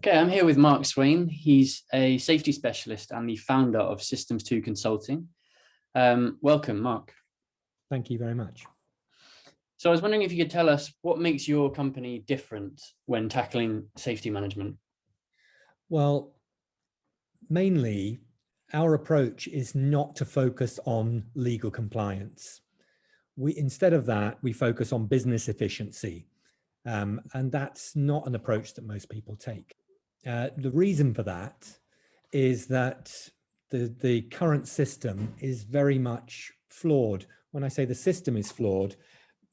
Okay, I'm here with Mark Swain. He's a safety specialist and the founder of Systems 2 Consulting. Welcome, Mark. Thank you very much. So I was wondering if you could tell us what makes your company different when tackling safety management? Well, mainly our approach is not to focus on legal compliance. Instead of that, we focus on business efficiency. And that's not an approach that most people take. The reason for that is that the current system is very much flawed. When I say the system is flawed,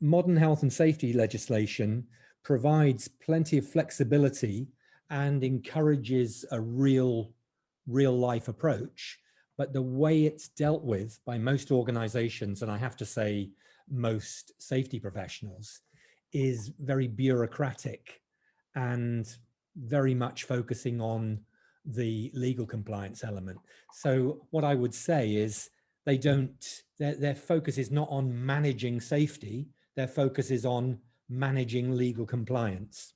modern health and safety legislation provides plenty of flexibility and encourages a real life approach. But the way it's dealt with by most organizations, and I have to say most safety professionals, is very bureaucratic and very much focusing on the legal compliance element. So what I would say is their focus is not on managing safety, their focus is on managing legal compliance.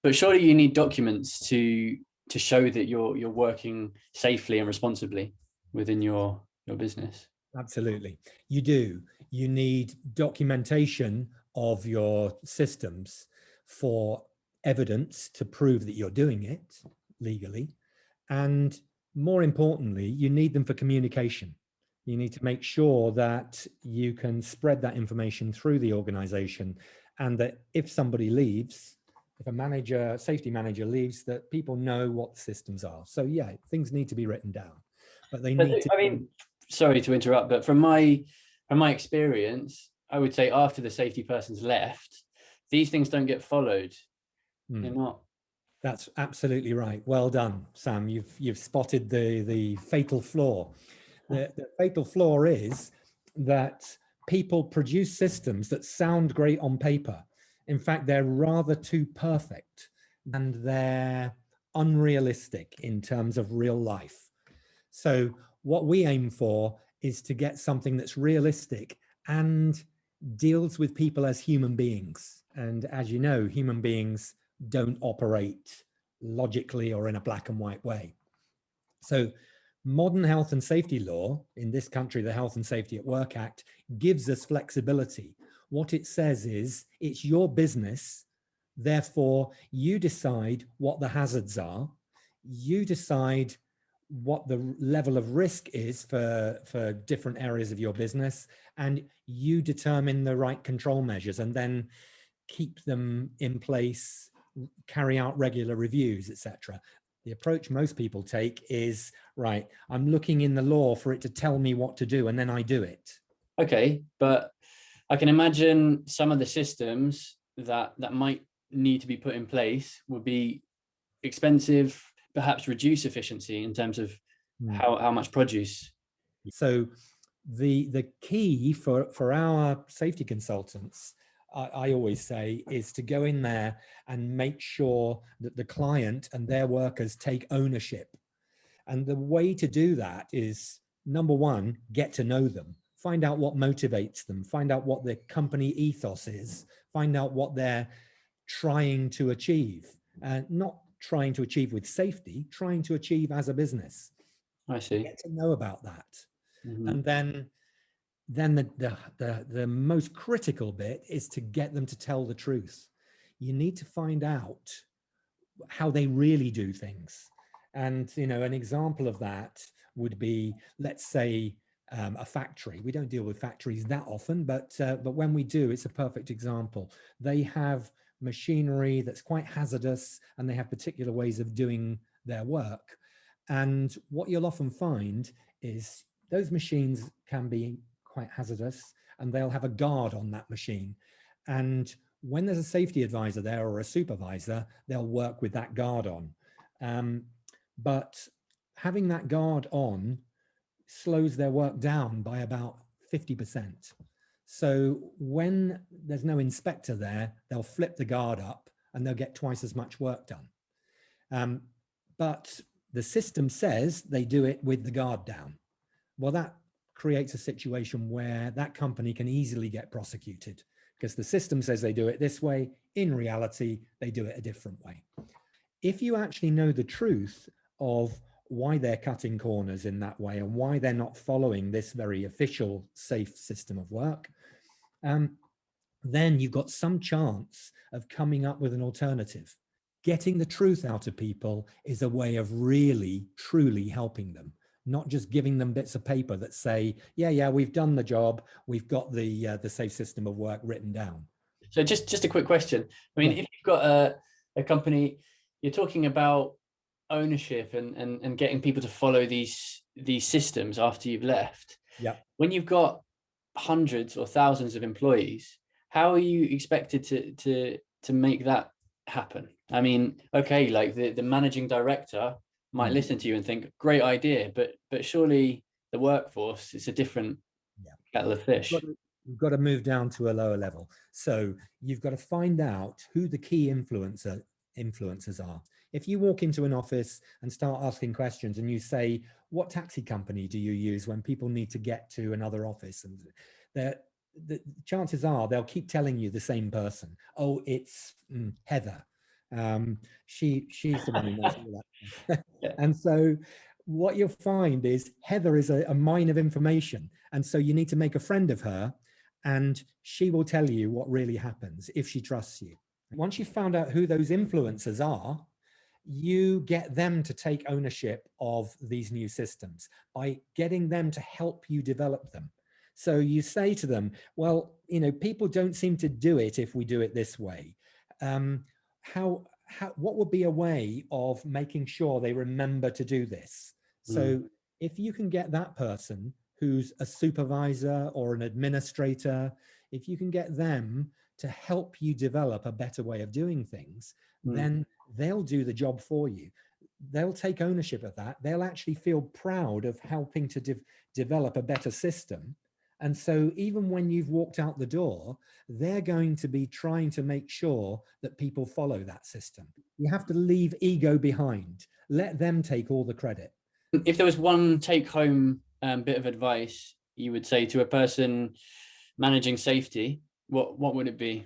But surely you need documents to show that you're working safely and responsibly within your business. Absolutely. You do. You need documentation of your systems for evidence to prove that you're doing it legally. And more importantly, you need them for communication. You need to make sure that you can spread that information through the organization, and that if somebody leaves, if a safety manager leaves, that people know what the systems are. So yeah, things need to be written down, but they need to. I mean, sorry to interrupt, but from my experience, I would say after the safety person's left, these things don't get followed. They're not. That's absolutely right. Well done, Sam. You've spotted the fatal flaw. The fatal flaw is that people produce systems that sound great on paper. In fact, they're rather too perfect and they're unrealistic in terms of real life. So what we aim for is to get something that's realistic and deals with people as human beings. And as you know, human beings don't operate logically or in a black and white way. So modern health and safety law in this country, the Health and Safety at Work Act, gives us flexibility. What it says is it's your business, therefore you decide what the hazards are, you decide what the level of risk is for different areas of your business, and you determine the right control measures and then keep them in place, carry out regular reviews, etc. The approach most people take is, right, I'm looking in the law for it to tell me what to do, and then I do it. Okay, but I can imagine some of the systems that might need to be put in place would be expensive, perhaps reduce efficiency in terms of how much produce. So the key for our safety consultants, I always say, is to go in there and make sure that the client and their workers take ownership. And the way to do that is, number one, get to know them, find out what motivates them, find out what their company ethos is, find out what they're trying to achieve, and not trying to achieve with safety, trying to achieve as a business. I see. Get to know about that. Mm-hmm. And then the most critical bit is to get them to tell the truth. You need to find out how they really do things. And, you know, an example of that would be, let's say, a factory. We don't deal with factories that often, but when we do, it's a perfect example. They have machinery that's quite hazardous, and they have particular ways of doing their work. And what you'll often find is those machines can be quite hazardous, and they'll have a guard on that machine. And when there's a safety advisor there or a supervisor, they'll work with that guard on. But having that guard on slows their work down by about 50%. So when there's no inspector there, they'll flip the guard up and they'll get twice as much work done. But the system says they do it with the guard down. Well, that creates a situation where that company can easily get prosecuted because the system says they do it this way. In reality, they do it a different way. if you actually know the truth of why they're cutting corners in that way and why they're not following this very official, safe system of work, then you've got some chance of coming up with an alternative. Getting the truth out of people is a way of really, truly helping them, not just giving them bits of paper that say, yeah, we've done the job, we've got the safe system of work written down. So just a quick question. I mean, Yeah. if you've got a company, you're talking about ownership and getting people to follow these systems after you've left. Yeah. When you've got hundreds or thousands of employees, how are you expected to make that happen? I mean, okay, like the managing director might listen to you and think, great idea, but surely the workforce is a different kettle of fish. You've got to move down to a lower level. So you've got to find out who the key influencers are. If you walk into an office and start asking questions and you say, what taxi company do you use when people need to get to another office? And the chances are they'll keep telling you the same person. Oh, it's Heather. She's the one who knows all that. Yeah. And so what you'll find is Heather is a mine of information. And so you need to make a friend of her, and she will tell you what really happens if she trusts you. Once you've found out who those influencers are, you get them to take ownership of these new systems by getting them to help you develop them. So you say to them, well, people don't seem to do it if we do it this way. What would be a way of making sure they remember to do this? So if you can get that person who's a supervisor or an administrator, if you can get them to help you develop a better way of doing things, then they'll do the job for you. They'll take ownership of that. They'll actually feel proud of helping to develop a better system. And so even when you've walked out the door, they're going to be trying to make sure that people follow that system. You have to leave ego behind. Let them take all the credit. If there was one take-home bit of advice you would say to a person managing safety, what would it be?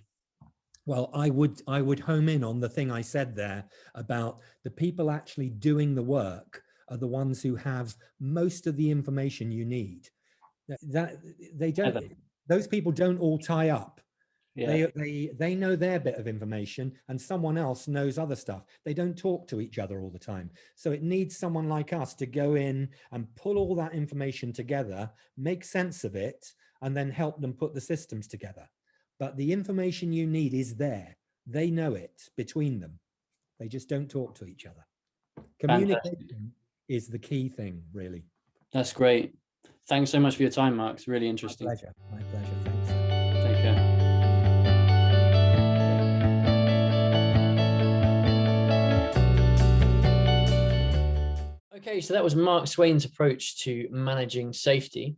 Well, I would home in on the thing I said there about the people actually doing the work are the ones who have most of the information you need. That they don't. Those people don't all tie up. Yeah. They know their bit of information and someone else knows other stuff. They don't talk to each other all the time. So it needs someone like us to go in and pull all that information together, make sense of it, and then help them put the systems together. But the information you need is there. They know it between them. They just don't talk to each other. Communication is the key thing, really. That's great. Thanks so much for your time, Mark. It's really interesting. My pleasure. My pleasure. Thanks. Take care. Okay, so that was Mark Swain's approach to managing safety.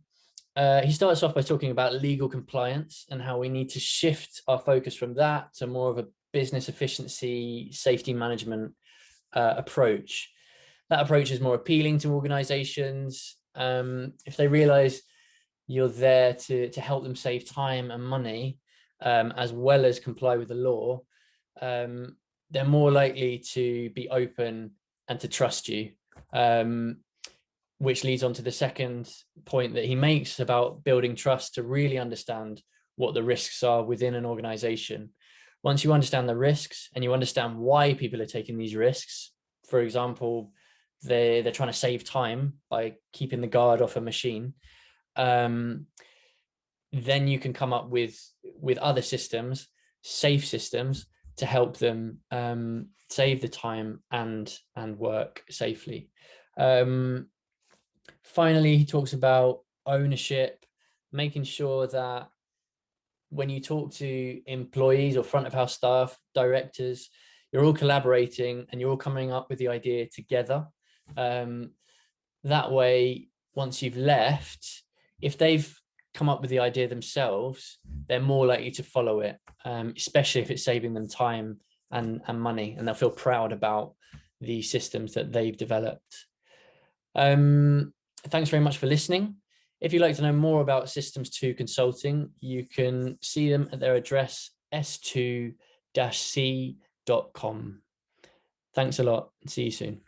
He starts off by talking about legal compliance and how we need to shift our focus from that to more of a business efficiency, safety management approach. That approach is more appealing to organizations if they realize you're there to help them save time and money, as well as comply with the law. They're more likely to be open and to trust you. Which leads on to the second point that he makes about building trust to really understand what the risks are within an organization. Once you understand the risks and you understand why people are taking these risks, for example, they're trying to save time by keeping the guard off a machine, then you can come up with other systems, safe systems, to help them save the time and work safely. Finally, he talks about ownership, making sure that when you talk to employees or front of house staff, directors, you're all collaborating and you're all coming up with the idea together. That way, once you've left, if they've come up with the idea themselves, they're more likely to follow it, especially if it's saving them time and money, and they'll feel proud about the systems that they've developed. Thanks very much for listening. If you'd like to know more about Systems 2 Consulting, you can see them at their address s2-c.com. Thanks a lot. See you soon.